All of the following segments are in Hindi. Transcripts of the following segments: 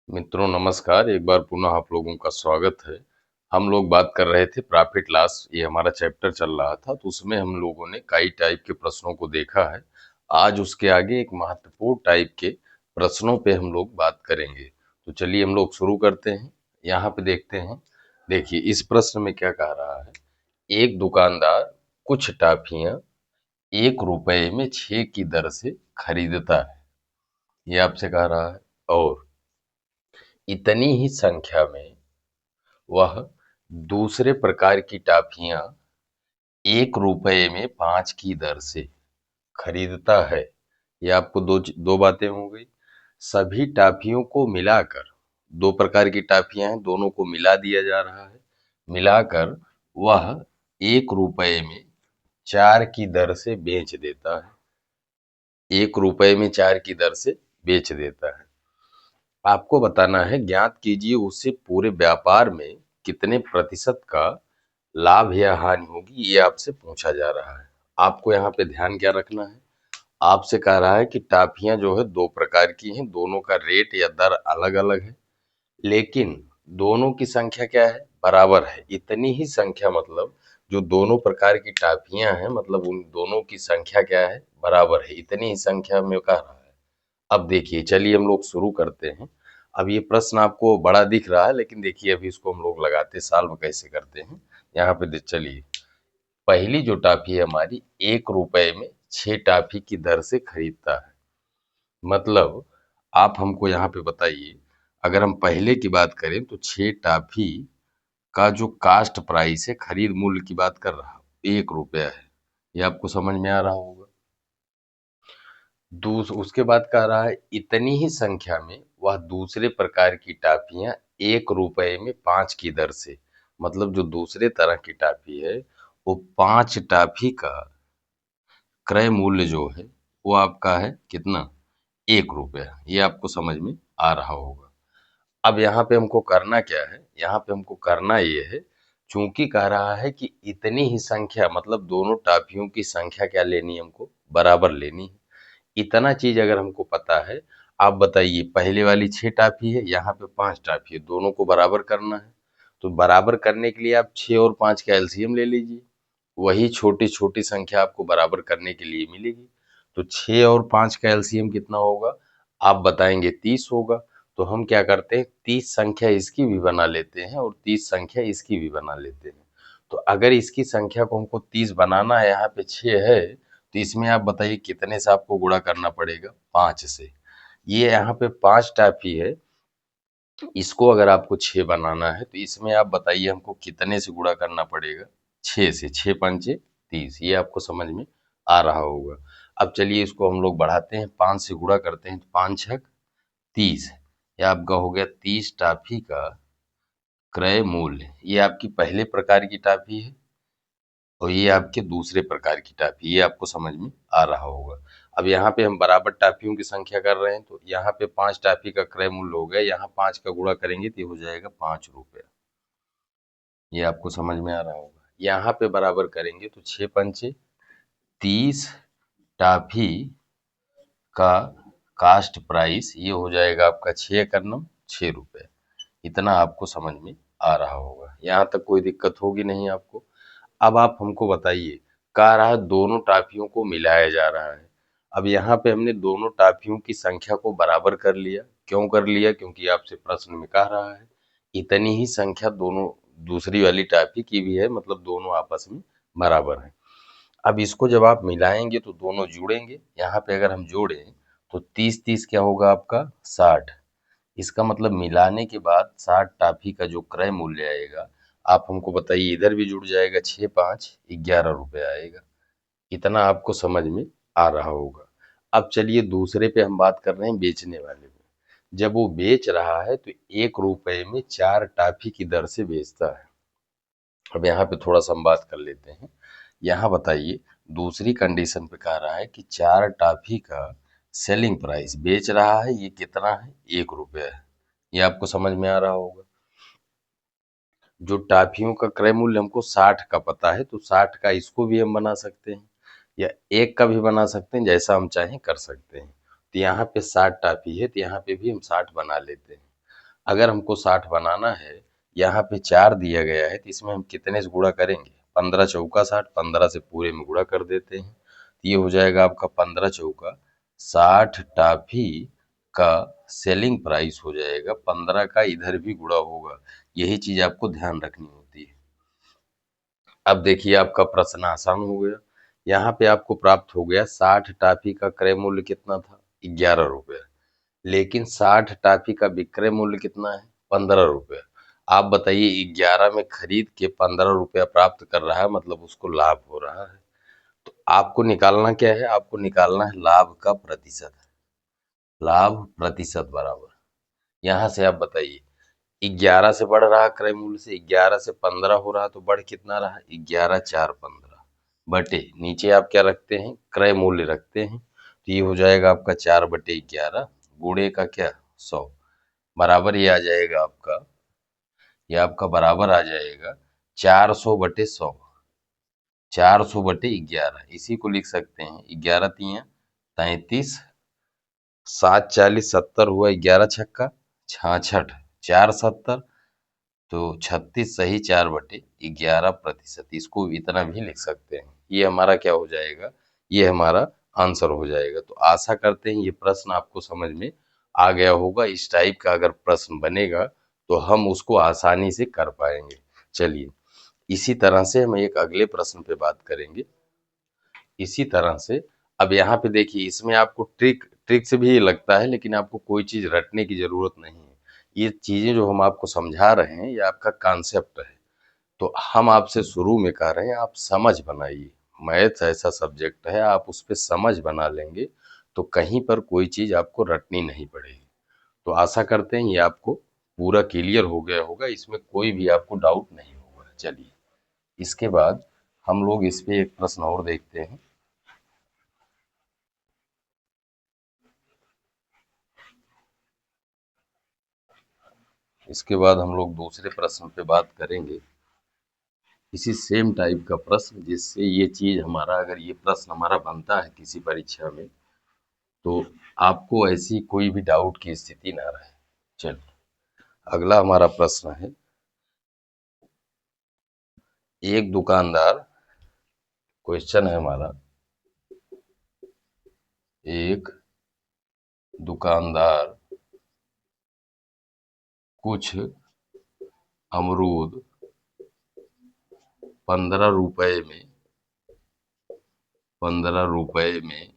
मित्रों नमस्कार। एक बार पुनः आप लोगों का स्वागत है। हम लोग बात कर रहे थे प्रॉफिट लॉस, ये हमारा चैप्टर चल रहा था, तो उसमें हम लोगों ने कई टाइप के प्रश्नों को देखा है। आज उसके आगे एक महत्वपूर्ण टाइप के प्रश्नों पे हम लोग बात करेंगे। तो चलिए हम लोग शुरू करते हैं। यहाँ पे देखते हैं। देखिए इस प्रश्न में क्या कह रहा है। एक दुकानदार कुछ टॉफियां 1 रुपए में 6 की दर से खरीदता है, ये आपसे कह रहा है। और इतनी ही संख्या में वह दूसरे प्रकार की टॉफियां 1 रुपए में 5 की दर से खरीदता है। ये आपको दो बातें हो गई। सभी टॉफियों को मिलाकर, दो प्रकार की टॉफियां हैं, दोनों को मिला दिया जा रहा है। मिलाकर वह 1 रुपए में 4 की दर से बेच देता है। 1 रुपए में 4 की दर से बेच देता है। आपको बताना है, ज्ञात कीजिए उससे पूरे व्यापार में कितने प्रतिशत का लाभ या हानि होगी, ये आपसे पूछा जा रहा है। आपको यहाँ पे ध्यान क्या रखना है। आपसे कह रहा है कि टॉफियां जो है दो प्रकार की हैं, दोनों का रेट या दर अलग अलग है, लेकिन दोनों की संख्या क्या है, बराबर है। इतनी ही संख्या मतलब जो दोनों प्रकार की टॉफियां हैं, मतलब उन दोनों की संख्या क्या है, बराबर है। इतनी ही संख्या में कह रहा है। अब देखिए चलिए हम लोग शुरू करते हैं। अब ये प्रश्न आपको बड़ा दिख रहा है, लेकिन देखिए अभी इसको हम लोग लगाते सॉल्व कैसे करते हैं। यहाँ पे चलिए, पहली जो टॉफी है हमारी, 1 रुपए में 6 टॉफी की दर से खरीदता है। मतलब आप हमको यहाँ पे बताइए, अगर हम पहले की बात करें तो 6 टॉफी का जो कास्ट प्राइस है, खरीद मूल्य की बात कर रहा हूँ, 1 रुपया है। ये आपको समझ में आ रहा होगा। उसके बाद कह रहा है इतनी ही संख्या में वह दूसरे प्रकार की टॉफियां 1 रुपए में 5 की दर से, मतलब जो दूसरे तरह की टॉफी है वो 5 टॉफी का क्रय मूल्य जो है वो आपका है कितना, 1 रुपया। ये आपको समझ में आ रहा होगा। अब यहाँ पे हमको करना क्या है, यहाँ पे हमको करना ये है, चूंकि कह रहा है कि इतनी ही संख्या, मतलब दोनों टॉफियों की संख्या क्या लेनी है, हमको बराबर लेनी है। इतना चीज अगर हमको पता है, आप बताइए पहले वाली 6 टॉफी है, यहाँ पे 5 टॉफी है, दोनों को बराबर करना है। तो बराबर करने के लिए आप 6 और 5 का एलसीएम ले लीजिए। वही छोटी छोटी संख्या आपको बराबर करने के लिए मिलेगी। तो 6 और 5 का एलसीएम कितना होगा, आप बताएंगे 30 होगा। तो हम क्या करते हैं, 30 संख्या इसकी भी बना लेते हैं और 30 संख्या इसकी भी बना लेते हैं। तो अगर इसकी संख्या को हमको 30 बनाना है, यहाँ पे 6 है, तो इसमें आप बताइए कितने से आपको गुणा करना पड़ेगा, 5 से। ये यहाँ पे 5 टॉफी है, इसको अगर आपको 6 बनाना है तो इसमें आप बताइए हमको कितने से गुणा करना पड़ेगा, 6 से। 6 पंचे 30, ये आपको समझ में आ रहा होगा। अब चलिए इसको हम लोग बढ़ाते हैं, 5 से गुणा करते हैं तो 5 छक 30, ये आपका हो गया 30 टॉफी का क्रय मूल्य। ये आपकी पहले प्रकार की टॉफी है और ये आपके दूसरे प्रकार की टॉफी, ये आपको समझ में आ रहा होगा। अब यहाँ पे हम बराबर टॉफियों की संख्या कर रहे हैं, तो यहाँ पे 5 टॉफी का क्रय मूल्य हो गया, यहाँ 5 का गुणा करेंगे तो ये हो जाएगा 5 रुपया। ये आपको समझ में आ रहा होगा। यहाँ पे बराबर करेंगे तो 6 पंचे 30 टॉफी का कास्ट प्राइस, ये हो जाएगा आपका 6 × 9 = 6 रुपए। इतना आपको समझ में आ रहा होगा। यहाँ तक कोई दिक्कत होगी नहीं आपको। अब आप हमको बताइए, कह रहा है दोनों टॉफियों को मिलाया जा रहा है। अब यहाँ पे हमने दोनों टॉफियों की संख्या को बराबर कर लिया। क्यों कर लिया, क्योंकि आपसे प्रश्न में कह रहा है इतनी ही संख्या दोनों दूसरी वाली टॉफी की भी है, मतलब दोनों आपस में बराबर है। अब इसको जब आप मिलाएंगे तो दोनों जुड़ेंगे। यहाँ पे अगर हम जोड़ें तो 30 30 क्या होगा आपका, 60। इसका मतलब मिलाने के बाद 60 टॉफी का जो क्रय मूल्य आएगा, आप हमको बताइए, इधर भी जुड़ जाएगा, 6 5 11 रुपए आएगा। इतना आपको समझ में आ रहा होगा। अब चलिए दूसरे पे हम बात कर रहे हैं, बेचने वाले पे। जब वो बेच रहा है तो 1 रुपए में 4 टॉफी की दर से बेचता है। अब यहाँ पे थोड़ा सा हम बात कर लेते हैं। यहाँ बताइए, दूसरी कंडीशन पे कह रहा है कि 4 टॉफी का सेलिंग प्राइस बेच रहा है, ये कितना है, 1 रुपया है। ये आपको समझ में आ रहा होगा। जो टॉफियों का क्रय मूल्य हमको 60 का पता है, तो 60 का इसको भी हम बना सकते हैं या 1 का भी बना सकते हैं, जैसा हम चाहें कर सकते हैं। तो यहाँ पे 60 टॉफी है, तो यहाँ पे भी हम 60 बना लेते हैं। अगर हमको 60 बनाना है, यहाँ पे 4 दिया गया है, तो इसमें हम कितने से गुणा करेंगे? 15 चौका 60, 15 से पूरे में गुणा कर देते हैं, तो ये हो जाएगा आपका 15 चौका 60 टाफी का सेलिंग प्राइस हो जाएगा। 15 का इधर भी गुणा होगा, यही चीज आपको ध्यान रखनी होती है। अब देखिए आपका प्रश्न आसान हो गया। यहाँ पे आपको प्राप्त हो गया 60 टाफी का क्रय मूल्य कितना था? 11 रुपया। लेकिन 60 टाफी का विक्रय मूल्य कितना है? 15 रुपया। आप बताइए, 11 में खरीद के 15 रुपया प्राप्त कर रहा है, मतलब उसको लाभ हो रहा है। तो आपको निकालना क्या है? आपको निकालना है लाभ का प्रतिशत। लाभ प्रतिशत बराबर, यहाँ से आप बताइए, 11 से बढ़ रहा क्रय मूल्य से, 11 से 15 हो रहा, तो बढ़ कितना रहा? 11 4 15 बटे नीचे आप क्या रखते हैं? क्रय मूल्य रखते हैं, तो ये हो जाएगा आपका 4/11 गुणे का क्या? 100 बराबर ये आ जाएगा आपका, ये आपका बराबर आ जाएगा 400/100। 400/11 इसी को लिख सकते हैं 11 तिया 33, 7 40 70 हुआ, 11 छक्का 66, 4 70, तो 36 सही 4/11%। इसको इतना भी लिख सकते हैं। ये हमारा क्या हो जाएगा? ये हमारा आंसर हो जाएगा। तो आशा करते हैं ये प्रश्न आपको समझ में आ गया होगा। इस टाइप का अगर प्रश्न बनेगा तो हम उसको आसानी से कर पाएंगे। चलिए, इसी तरह से हम एक अगले प्रश्न पे बात करेंगे। इसी तरह से अब यहाँ पे देखिए, इसमें आपको ट्रिक ट्रिक से भी ये लगता है, लेकिन आपको कोई चीज रटने की जरूरत नहीं है। ये चीजें जो हम आपको समझा रहे हैं, ये आपका कॉन्सेप्ट है। तो हम आपसे शुरू में कह रहे हैं, आप समझ बनाइए। मैथ ऐसा सब्जेक्ट है, आप उस पर समझ बना लेंगे तो कहीं पर कोई चीज आपको रटनी नहीं पड़ेगी। तो आशा करते हैं ये आपको पूरा क्लियर हो गया होगा, इसमें कोई भी आपको डाउट नहीं होगा। चलिए, इसके बाद हम लोग इस पे एक प्रश्न और देखते हैं। इसके बाद हम लोग दूसरे प्रश्न पे बात करेंगे, इसी सेम टाइप का प्रश्न, जिससे ये चीज हमारा, अगर ये प्रश्न हमारा बनता है किसी परीक्षा में, तो आपको ऐसी कोई भी डाउट की स्थिति ना रहे। चलिए, अगला हमारा प्रश्न है, एक दुकानदार, क्वेश्चन है हमारा, एक दुकानदार कुछ अमरूद 15 रुपए में 15 रुपए में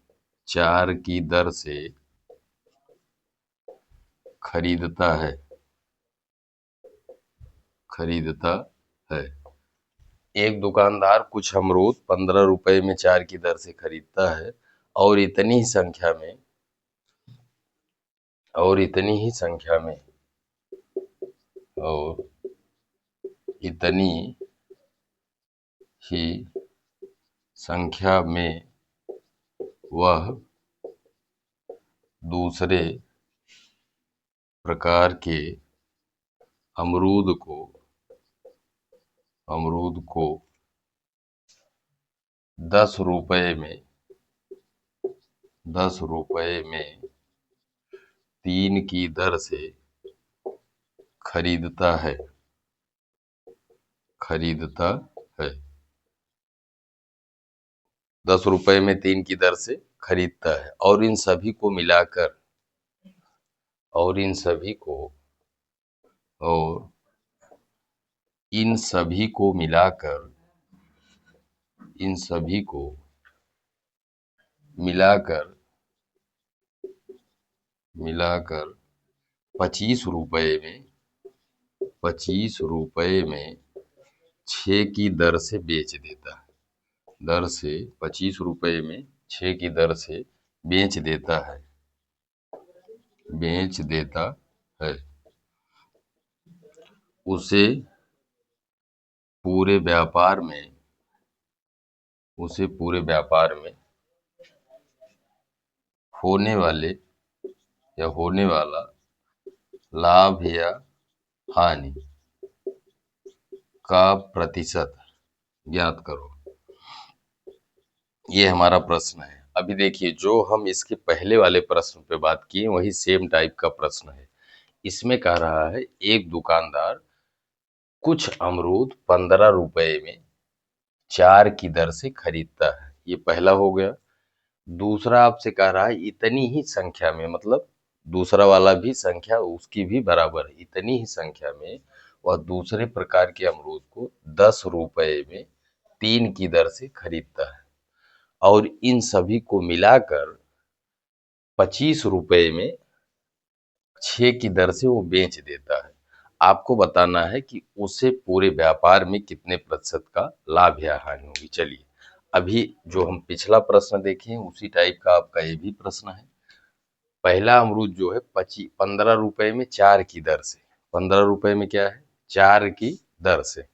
4 की दर से खरीदता है खरीदता है। एक दुकानदार कुछ अमरूद 15 रुपए में 4 की दर से खरीदता है, और इतनी ही संख्या में और इतनी ही संख्या में और इतनी ही संख्या में वह दूसरे प्रकार के अमरूद को 10 रुपए में 3 की दर से खरीदता है खरीदता है 10 रुपए में 3 की दर से खरीदता है, और इन सभी को मिलाकर और इन सभी को और इन सभी को मिलाकर इन सभी को मिलाकर मिलाकर 25 रुपए में 6 की दर से बेच देता है। 25 रुपए में 6 की दर से बेच देता है बेच देता है उसे पूरे व्यापार में उसे पूरे व्यापार में होने वाले या होने वाला लाभ या हानि का प्रतिशत ज्ञात करो। ये हमारा प्रश्न है। अभी देखिए, जो हम इसके पहले वाले प्रश्न पे बात किए, वही सेम टाइप का प्रश्न है। इसमें कह रहा है एक दुकानदार कुछ अमरूद 15 रुपए में 4 की दर से खरीदता है। ये पहला हो गया। दूसरा आपसे कह रहा है इतनी ही संख्या में, मतलब दूसरा वाला भी संख्या उसकी भी बराबर है, इतनी ही संख्या में वह दूसरे प्रकार के अमरूद को 10 रुपए में 3 की दर से खरीदता है और इन सभी को मिलाकर 25 रुपए में 6 की दर से वो बेच देता है। आपको बताना है कि उसे पूरे व्यापार में कितने प्रतिशत का लाभ या हानि होगी। चलिए, अभी जो हम पिछला प्रश्न देखे हैं उसी टाइप का आपका ये भी प्रश्न है। पहला अमरूद जो है 15 रुपए में 4 की दर से, 15 रुपए में क्या है, 4 की दर से।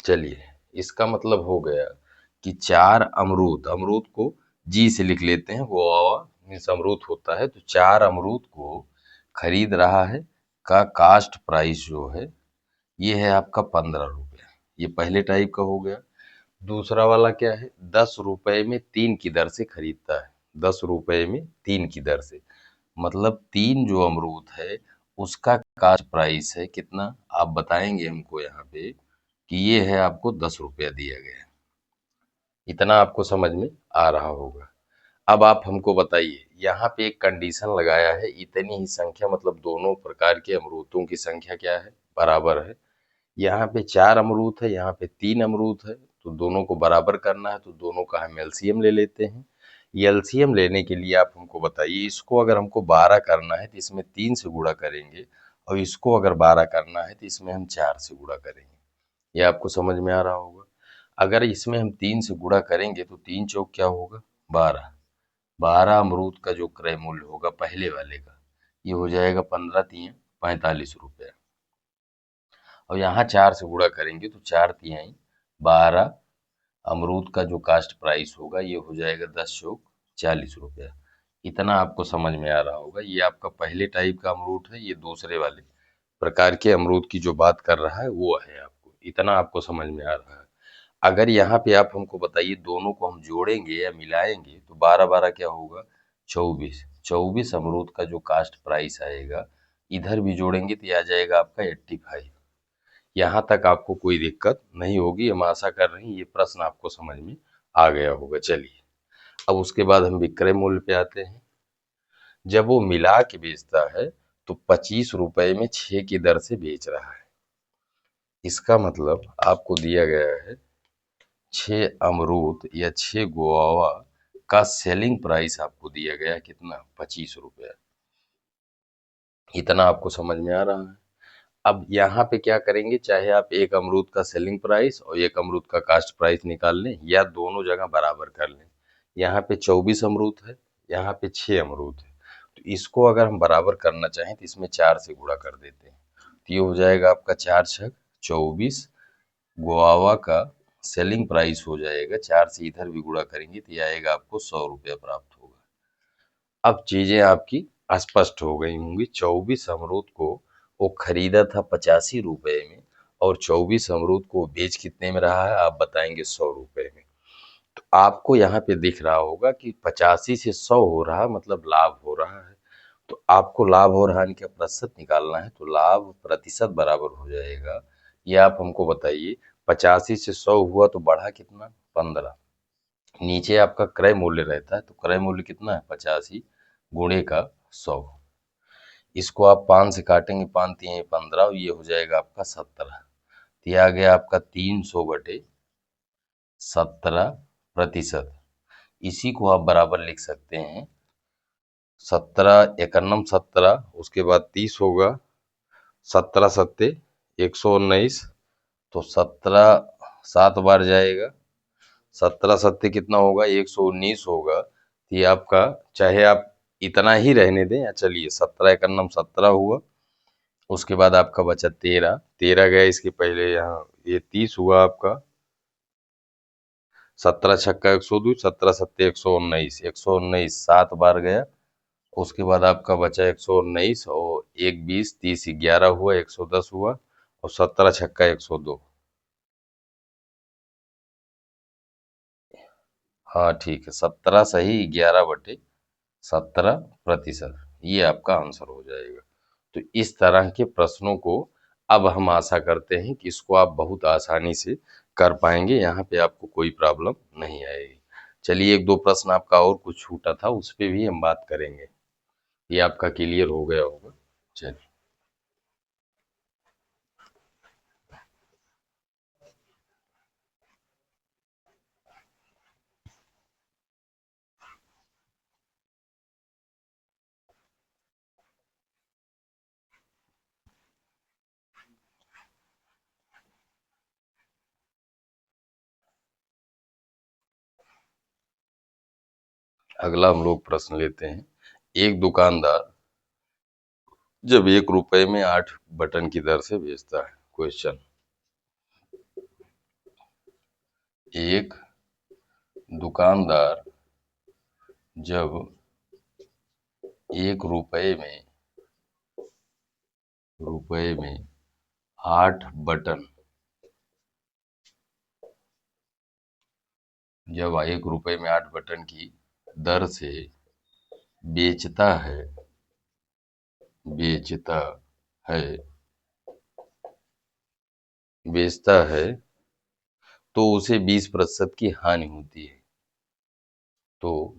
चलिए, इसका मतलब हो गया कि 4 अमरूद, अमरूद को जी से लिख लेते हैं, गुआवा मीन्स अमरूद होता है, तो 4 अमरूद को खरीद रहा है का कास्ट प्राइस जो है ये है आपका 15 रुपया। ये पहले टाइप का हो गया। दूसरा वाला क्या है, 10 रुपए में 3 की दर से खरीदता है, 10 रुपए में 3 की दर से, मतलब 3 जो अमरूद है उसका कास्ट प्राइस है कितना, आप बताएंगे हमको यहाँ पे कि ये है आपको 10 रुपया दिया गया है। इतना आपको समझ में आ रहा होगा। अब आप हमको बताइए, यहाँ पे एक कंडीशन लगाया है, इतनी ही संख्या मतलब दोनों प्रकार के अमरूदों की संख्या क्या है, बराबर है। यहाँ पे 4 अमरूद है, यहाँ पे 3 अमरूद है, तो दोनों को बराबर करना है, तो दोनों का हम एलसीएम ले लेते हैं। ये एलसीएम लेने के लिए आप हमको बताइए, इसको अगर हमको 12 करना है तो इसमें 3 से गुणा करेंगे, और इसको अगर 12 करना है तो इसमें हम 4 से गुणा करेंगे। ये आपको समझ में आ रहा होगा। अगर इसमें हम 3 से गुणा करेंगे तो 3 चौक क्या होगा, 12। 12 अमरूद का जो क्रय मूल्य होगा पहले वाले का, ये हो जाएगा 15 तियां 45 रुपया। और यहाँ 4 से गुणा करेंगे तो 4 तिहाई 12, अमरूद का जो कास्ट प्राइस होगा ये हो जाएगा 10 चौक 40 रुपया। इतना आपको समझ में आ रहा होगा। ये आपका पहले टाइप का अमरूद है, ये दूसरे वाले प्रकार के अमरूद की जो बात कर रहा है वो है। आपको इतना आपको समझ में आ रहा है। अगर यहाँ पे आप हमको बताइए दोनों को हम जोड़ेंगे या मिलाएंगे तो 12 12 क्या होगा, 24। 24 अमरूद का जो कास्ट प्राइस आएगा, इधर भी जोड़ेंगे तो ये आ जाएगा आपका 85। यहाँ तक आपको कोई दिक्कत नहीं होगी, हम आशा कर रहे हैं ये प्रश्न आपको समझ में आ गया होगा। चलिए, अब उसके बाद हम विक्रय मूल्य पे आते हैं। जब वो मिला के बेचता है तो 25 रुपए में 6 की दर से बेच रहा है। इसका मतलब आपको दिया गया है 6 अमरूद या 6 गुआवा का सेलिंग प्राइस आपको दिया गया है कितना, 25 रुपया। इतना आपको समझ में आ रहा है। अब यहाँ पे क्या करेंगे, चाहे आप एक अमरूद का सेलिंग प्राइस और एक अमरूद का कास्ट प्राइस निकाल लें या दोनों जगह बराबर कर लें। यहाँ पे 24 अमरूद है, यहाँ पे 6 अमरूद है, तो इसको अगर हम बराबर करना चाहें तो इसमें 4 से गुणा कर देते हैं, तो ये हो जाएगा आपका 4 छक 24। गुआवा का सेलिंग प्राइस हो जाएगा, 4 से इधर भी गुणा करेंगे तो ये आएगा आपको 100 रुपया प्राप्त होगा। अब चीजें आपकी स्पष्ट हो गई होंगी। 24 अमरूद को वो खरीदा था 85 रुपए में, और 24 अमरूद को बेच कितने में रहा है, आप बताएंगे 100 रुपए में। तो आपको यहाँ पे दिख रहा होगा कि 85 से 100 हो रहा मतलब लाभ हो रहा है। तो आपको लाभ और हानि का प्रतिशत निकालना है, तो लाभ प्रतिशत बराबर हो जाएगा, ये आप हमको बताइए। 85 से 100 हुआ तो बढ़ा कितना, 15। नीचे आपका क्रय मूल्य रहता है, तो क्रय मूल्य कितना है, 85 गुणे का 100। इसको आप 5 से काटेंगे, 5 तिहाई 15, और ये हो जाएगा आपका 17। तो ये आ गया आपका 300 बटे 17%। इसी को आप बराबर लिख सकते हैं 17 एकन्नम 17, उसके बाद 30 होगा, 17 सत्ते 119, तो 17 7 बार जाएगा, 17 सत्ते कितना होगा, 119 होगा। तो ये आपका, चाहे आप इतना ही रहने दें या चलिए 17 एकन्नम 17 हुआ, उसके बाद आपका बचा 13, 13 गया इसके पहले यहाँ, ये 30 हुआ आपका, 17 छक्का 102, 17 सत्ते 119, 119 7 बार गया, उसके बाद आपका बचा 119 और एक 20, 30 11 हुआ, 110 हुआ, और 17 छक्का 102। हाँ ठीक है, 17 सही 11 बटे 17%, ये आपका आंसर हो जाएगा। तो इस तरह के प्रश्नों को अब हम आशा करते हैं कि इसको आप बहुत आसानी से कर पाएंगे, यहाँ पे आपको कोई प्रॉब्लम नहीं आएगी। चलिए, एक दो प्रश्न आपका और कुछ छूटा था, उस पे भी हम बात करेंगे। ये आपका क्लियर हो गया होगा। चलिए, अगला हम लोग प्रश्न लेते हैं। एक दुकानदार जब 1 रुपए में 8 बटन की दर से बेचता है। क्वेश्चन, एक दुकानदार जब 1 रुपए में 8 बटन, जब 1 रुपए में 8 बटन की दर से बेचता है बेचता है बेचता है तो उसे 20% की हानि होती है। तो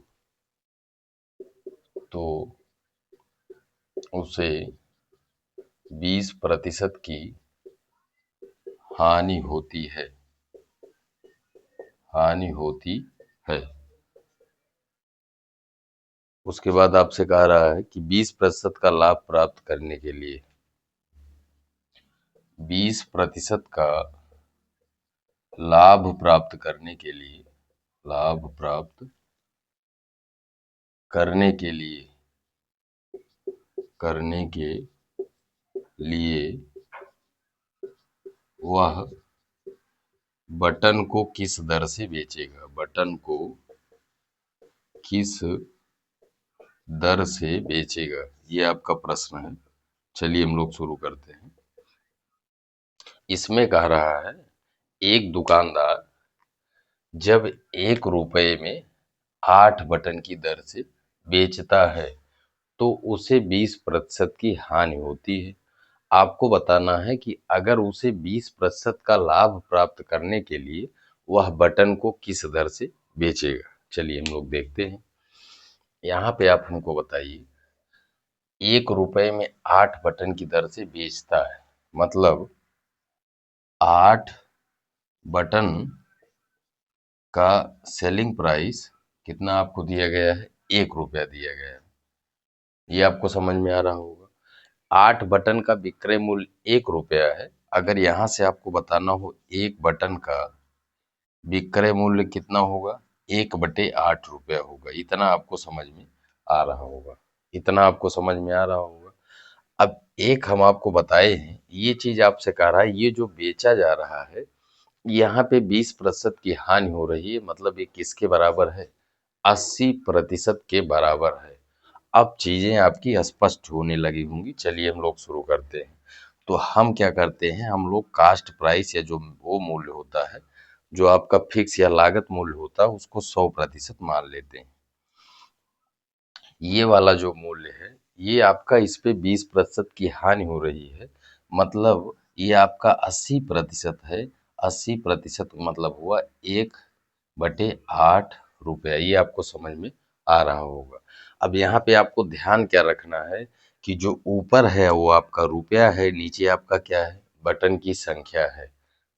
तो उसे 20% की हानि होती है हानि होती है। उसके बाद आपसे कह रहा है कि 20% का लाभ प्राप्त करने के लिए 20% का लाभ प्राप्त करने के लिए लाभ प्राप्त करने के लिए करने के लिए वह बटन को किस दर से बेचेगा। बटन को किस दर से बेचेगा, ये आपका प्रश्न है। चलिए, हम लोग शुरू करते हैं। इसमें कह रहा है, एक दुकानदार जब 1 रुपए में 8 बटन की दर से बेचता है तो उसे 20% की हानि होती है। आपको बताना है कि अगर उसे 20% का लाभ प्राप्त करने के लिए वह बटन को किस दर से बेचेगा। चलिए, हम लोग देखते हैं। यहाँ पे आप हमको बताइए, 1 रुपए में 8 बटन की दर से बेचता है, मतलब 8 बटन का सेलिंग प्राइस कितना आपको दिया गया है, 1 रुपया दिया गया है। ये आपको समझ में आ रहा होगा। 8 बटन का विक्रय मूल्य 1 रुपया है। अगर यहाँ से आपको बताना हो एक बटन का विक्रय मूल्य कितना होगा, 1/8 रुपया होगा। इतना आपको समझ में आ रहा होगा। इतना आपको समझ में आ रहा होगा। अब एक हम आपको बताए हैं, ये चीज आपसे कह रहा है, ये जो बेचा जा रहा है यहाँ पे 20% की हानि हो रही है, मतलब ये किसके बराबर है, 80% के बराबर है। अब चीजें आपकी स्पष्ट होने लगी होंगी। चलिए, हम लोग शुरू करते हैं। तो हम क्या करते हैं, हम लोग कास्ट प्राइस या जो वो मूल्य होता है, जो आपका फिक्स या लागत मूल्य होता है, उसको 100% मान लेते हैं। ये वाला जो मूल्य है, ये आपका, इस पे 20% की हानि हो रही है, मतलब ये आपका 80% है। 80% मतलब हुआ 1/8 रुपया। ये आपको समझ में आ रहा होगा। अब यहाँ पे आपको ध्यान क्या रखना है कि जो ऊपर है वो आपका रुपया है, नीचे आपका क्या है, बटन की संख्या है।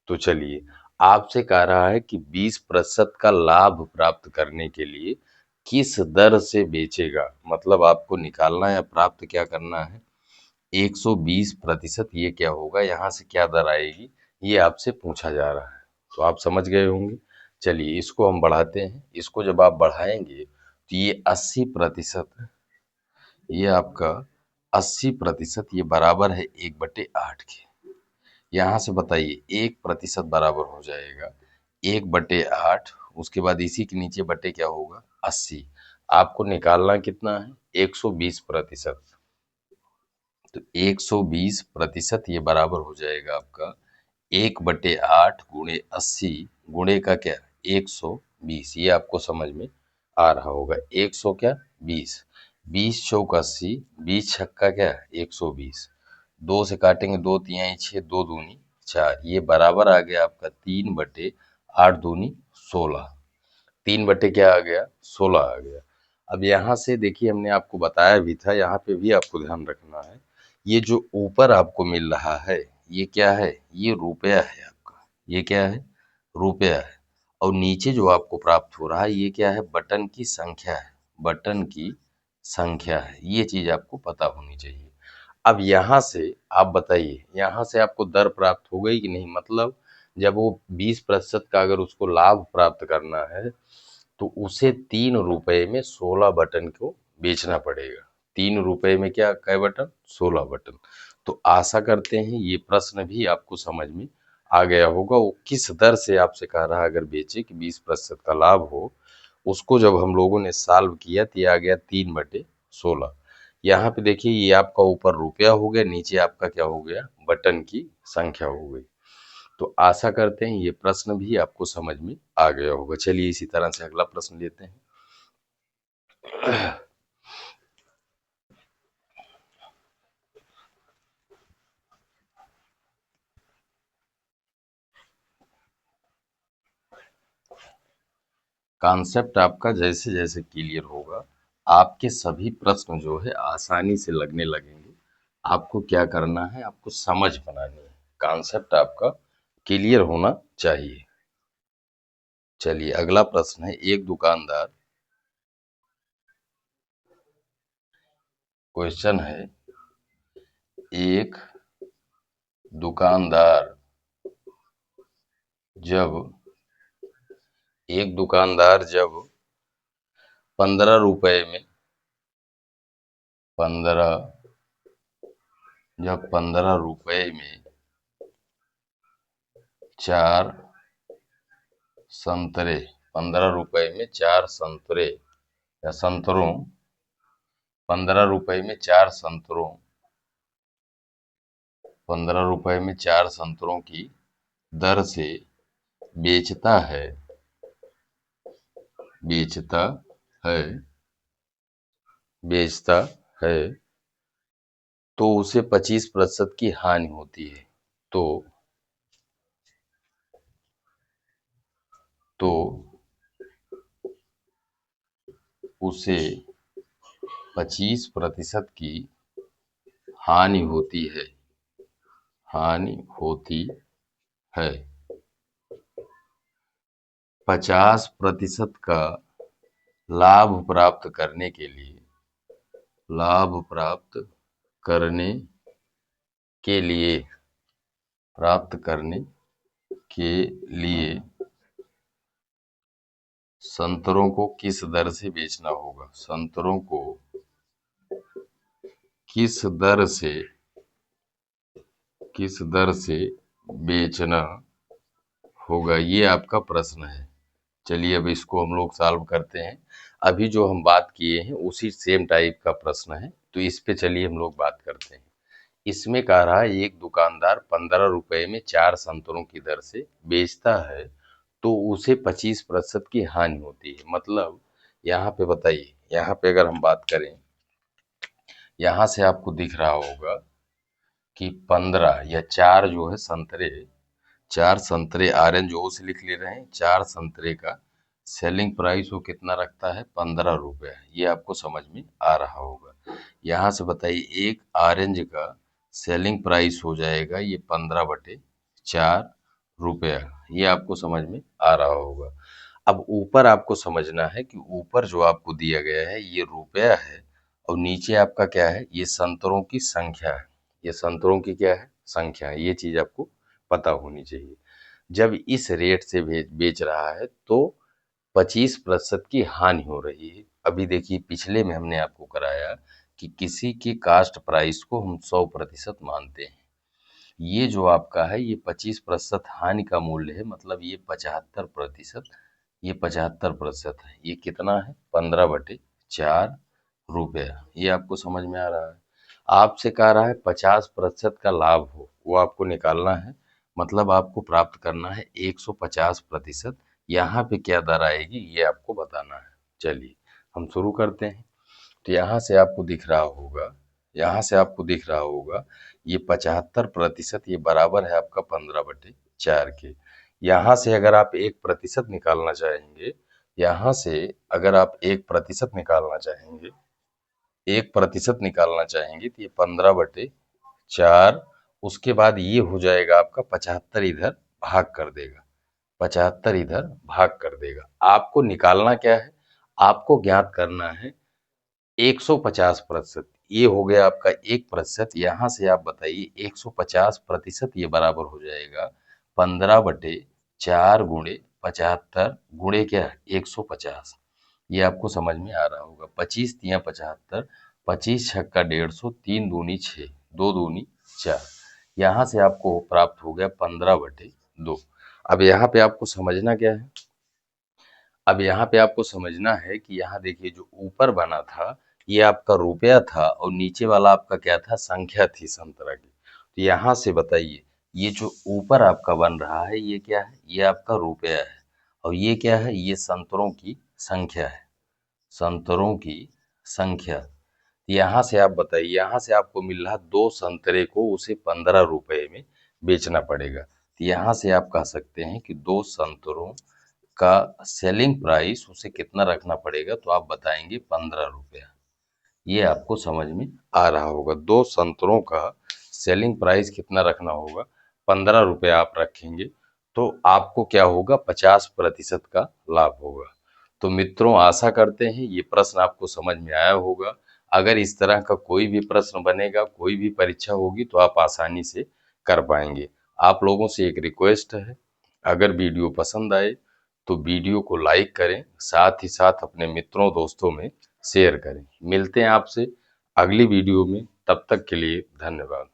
तो चलिए, आपसे कह रहा है कि 20% का लाभ प्राप्त करने के लिए किस दर से बेचेगा, मतलब आपको निकालना है या प्राप्त क्या करना है, 120%। ये क्या होगा, यहाँ से क्या दर आएगी, ये आपसे पूछा जा रहा है। तो आप समझ गए होंगे। चलिए, इसको हम बढ़ाते हैं। इसको जब आप बढ़ाएंगे तो ये 80%, ये आपका 80% ये बराबर है 1/8 के। यहाँ से बताइए, 1% बराबर हो जाएगा 1/8। उसके बाद इसी के नीचे बटे क्या होगा, 80। आपको निकालना कितना है, 120%। तो 120% ये बराबर हो जाएगा आपका 1/8 गुणे 80 गुणे का क्या, 120। ये आपको समझ में आ रहा होगा। 100 क्या, 20। 20 चौक 80, 20 छक्का क्या 120, 2 से काटेंगे 2 तिहाई 6, 2 दूनी 4, ये बराबर आ गया आपका 3/8 दूनी 16, 3 बटे क्या आ गया 16 आ गया। अब यहाँ से देखिए हमने आपको बताया भी था, यहाँ पे भी आपको ध्यान रखना है, ये जो ऊपर आपको मिल रहा है ये क्या है, ये रुपया है आपका, ये क्या है रुपया है। और नीचे जो आपको प्राप्त हो रहा है ये क्या है, बटन की संख्या है, बटन की संख्या है, ये चीज आपको पता होनी चाहिए। अब यहाँ से आप बताइए, यहाँ से आपको दर प्राप्त हो गई कि नहीं, मतलब जब वो 20% का अगर उसको लाभ प्राप्त करना है तो उसे 3 रुपए में 16 बटन को बेचना पड़ेगा। 3 रुपए में क्या कै बटन, 16 बटन। तो आशा करते हैं ये प्रश्न भी आपको समझ में आ गया होगा। वो किस दर से आपसे कह रहा है अगर बेचे कि 20% का लाभ हो, उसको जब हम लोगों ने सॉल्व किया तो ये आ गया 3/16। यहाँ पे देखिए ये आपका ऊपर रुपया हो गया, नीचे आपका क्या हो गया, बटन की संख्या हो गई। तो आशा करते हैं ये प्रश्न भी आपको समझ में आ गया होगा। चलिए इसी तरह से अगला प्रश्न लेते हैं। कॉन्सेप्ट आपका जैसे जैसे क्लियर होगा, आपके सभी प्रश्न जो है आसानी से लगने लगेंगे। आपको क्या करना है, आपको समझ बनानी है, कॉन्सेप्ट आपका क्लियर होना चाहिए। चलिए अगला प्रश्न है, एक दुकानदार, क्वेश्चन है, एक दुकानदार जब जब 15 रुपए में 15 15 रुपए में 4 संतरे, 15 रुपए में 4 संतरे या संतरों, 15 रुपए में 4 संतरों, 15 रुपए में 4 संतरों की दर से बेचता है बेचता है बेचता है तो उसे 25% की हानि होती है। तो तो उसे 25% की हानि होती है हानि होती है। 50% का लाभ प्राप्त करने के लिए लाभ प्राप्त करने के लिए प्राप्त करने के लिए संतरों को किस दर से बेचना होगा, संतरों को किस दर से बेचना होगा, ये आपका प्रश्न है। चलिए अब इसको हम लोग सॉल्व करते हैं। अभी जो हम बात किए हैं उसी सेम टाइप का प्रश्न है, तो इस पे चलिए हम लोग बात करते हैं। इसमें कह रहा है एक दुकानदार 15 रुपए में 4 संतरों की दर से बेचता है तो उसे 25% की हानि होती है। मतलब यहाँ पे बताइए, यहाँ पे अगर हम बात करें, यहाँ से आपको दिख रहा होगा कि 15 या 4 जो है संतरे, 4 संतरे ऑरेंज जो से लिख ले रहे हैं, 4 संतरे का सेलिंग प्राइस वो कितना रखता है, 15 रुपया। ये आपको समझ में आ रहा होगा। यहाँ से बताइए एक ऑरेंज का सेलिंग प्राइस हो जाएगा ये 15/4 रुपया। ये आपको समझ में आ रहा होगा। अब ऊपर आपको समझना है कि ऊपर जो आपको दिया गया है ये रुपया है और नीचे आपका क्या है, ये संतरों की संख्या है। ये संतरों की क्या है, संख्या है। ये चीज आपको पता होनी चाहिए। जब इस रेट से बेच रहा है तो 25% की हानि हो रही है। अभी देखिए पिछले में हमने आपको कराया कि किसी के कास्ट प्राइस को हम 100% मानते हैं। ये जो आपका है ये 25% हानि का मूल्य है, मतलब ये 75%, ये 75% है। ये कितना है, 15/4 रुपया। ये आपको समझ में आ रहा है। आपसे कह रहा है 50% का लाभ हो, वो आपको निकालना है। मतलब आपको प्राप्त करना है 150%। यहाँ पे क्या दर आएगी ये आपको बताना है। चलिए हम शुरू करते हैं। तो यहाँ से आपको दिख रहा होगा, यहाँ से आपको दिख रहा होगा ये 75% ये बराबर है आपका 15/4 के। यहाँ से अगर आप 1% निकालना चाहेंगे, यहाँ से अगर आप 1% निकालना चाहेंगे, 1% निकालना चाहेंगे तो ये 15/4, उसके बाद ये हो जाएगा आपका 75 इधर भाग कर देगा, 75 इधर भाग कर देगा। आपको निकालना क्या है? आपको ज्ञात करना है 150%। ये हो गया आपका 1%। यहाँ से आप बताइए 150% ये बराबर हो जाएगा 15/4 गुणे 75 गुणे क्या 150। ये आपको समझ में आ रहा होगा। 25 तिया 75, 25 छक्का 150, 3 दूनी 6, 2 दूनी 4। यहाँ से आपको प्राप्त हो गया 15/2। अब यहाँ पे आपको समझना क्या है? अब यहाँ पे आपको समझना है कि यहाँ देखिए जो ऊपर बना था ये आपका रुपया था और नीचे वाला आपका क्या था? संख्या थी संतरा की। तो यहाँ से बताइए ये जो ऊपर आपका बन रहा है ये क्या है? ये आपका रुपया है और ये क्या है? ये संतरों की संख्या है, संतरों की संख्या। यहाँ से आप बताइए, यहाँ से आपको मिल रहा 2 संतरे को उसे 15 रुपए में बेचना पड़ेगा। तो यहाँ से आप कह सकते हैं कि 2 संतरों का सेलिंग प्राइस उसे कितना रखना पड़ेगा? तो आप बताएंगे 15 रुपया। ये आपको समझ में आ रहा होगा। 2 संतरों का सेलिंग प्राइस कितना रखना होगा? 15 रुपया आप रखेंगे तो आपको क्या होगा? 50% का लाभ होगा। तो मित्रों आशा करते हैं ये प्रश्न आपको समझ में आया होगा। अगर इस तरह का कोई भी प्रश्न बनेगा, कोई भी परीक्षा होगी तो आप आसानी से कर पाएंगे। आप लोगों से एक रिक्वेस्ट है, अगर वीडियो पसंद आए तो वीडियो को लाइक करें, साथ ही साथ अपने मित्रों दोस्तों में शेयर करें। मिलते हैं आपसे अगली वीडियो में, तब तक के लिए धन्यवाद।